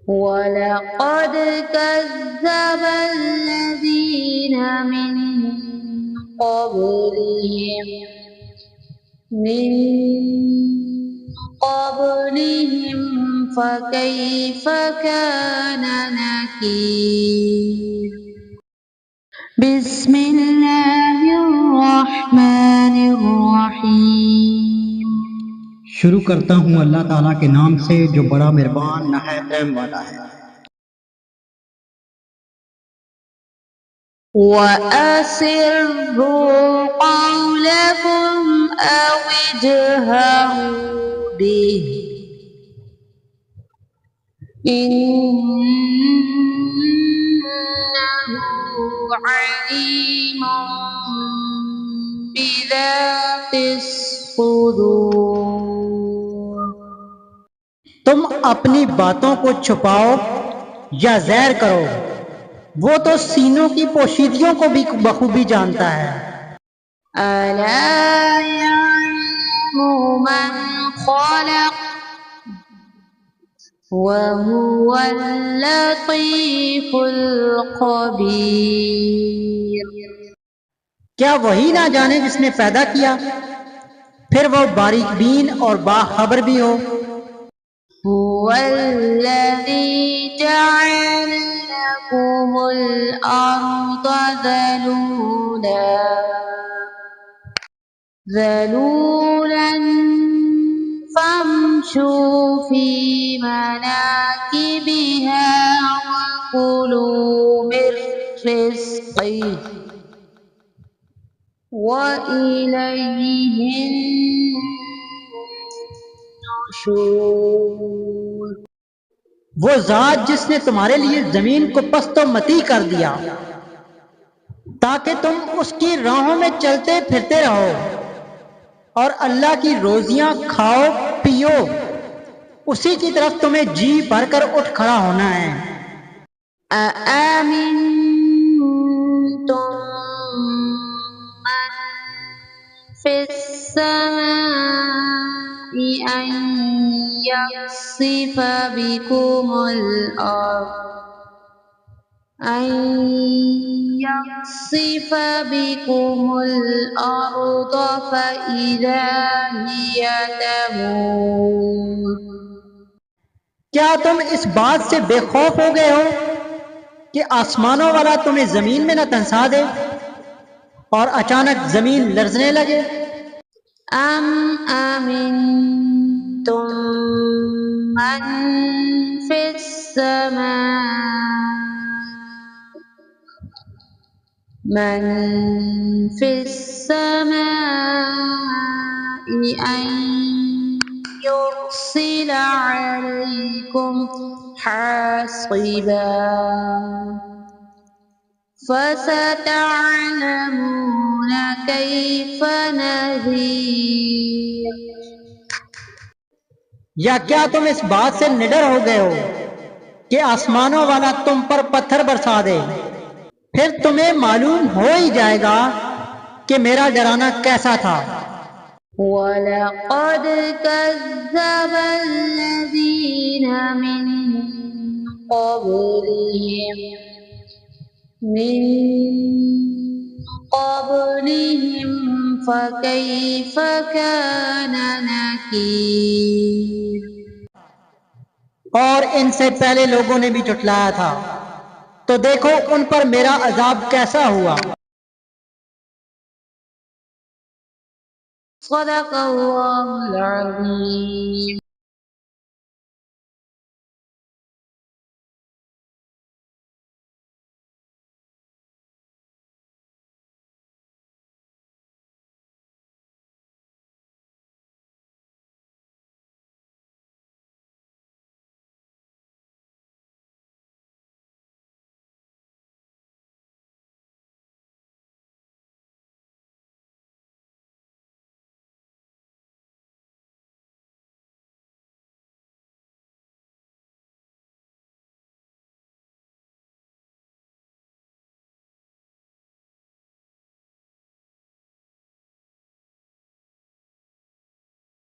وَلَقَدْ كَذَّبَ الَّذِينَ مِن قَبْلِهِمْ فَكَيْفَ كَانَ نَكِيرِ بسم اللہ الرحمن الرحیم۔ شروع کرتا ہوں اللہ تعالیٰ کے نام سے جو بڑا مہربان نہایت رحم والا ہے۔ وَأَسِرُّوا قَوْلَكُمْ أَوِ اجْهَرُوا بِهِ إِنَّهُ عَلِيمٌ بِذَاتِ الصُّدُورِ۔ تم اپنی باتوں کو چھپاؤ یا ظاہر کرو، وہ تو سینوں کی پوشیدگیوں کو بھی بخوبی جانتا ہے۔ أَلَا يَعْلَمُ مَنْ خَلَقَ وَهُوَ اللَّطِيفُ الْخَبِيرُ۔ کیا وہی نہ جانے جس نے پیدا کیا، پھر وہ باریک بین اور باخبر بھی ہو۔ هُوَ الَّذِي جَعَلَ لَكُمُ الْأَرْضَ ذَلُولًا فَامْشُوا فِي مَنَاكِبِهَا وَكُلُوا مِن رِّزْقِهِ وَإِلَيْهِ النُّشُورُ۔ وہ ذات جس نے تمہارے لیے زمین کو پست و متی کر دیا تاکہ تم اس کی راہوں میں چلتے پھرتے رہو، اور اللہ کی روزیاں کھاؤ پیو، اسی کی طرف تمہیں جی بھر کر اٹھ کھڑا ہونا ہے۔ أَأَمِنْتُم مَّن فِي السَّمَاءِ أَن يَخْسِفَ بِكُمُ الْأَرْضَ فَإِذَا هِيَ تَمُورُ۔ کیا تم اس بات سے بے خوف ہو گئے ہو کہ آسمانوں والا تمہیں زمین میں نہ تنسا دے اور اچانک زمین لرزنے لگے؟ أَمْ أَمِنْتُم مَّن فِي السَّمَاءِ أَن يُرْسِلَ عَلَيْكُمْ حَاصِبًا فَسَتَعْلَمُونَ كَيْفَ نَذِيرِ۔ یا کیا تم اس بات سے نڈر ہو گئے ہو کہ آسمانوں والا تم پر پتھر برسا دے، پھر تمہیں معلوم ہو ہی جائے گا کہ میرا ڈرانا کیسا تھا۔ وَلَقَدْ كَذَّبَ الَّذِينَ مِن قَبْلِهِمْ فَكَيْفَ كَانَ نَكِيرِ۔ اور ان سے پہلے لوگوں نے بھی جھٹلایا تھا، تو دیکھو ان پر میرا عذاب کیسا ہوا۔ صدق اللہ العظیم۔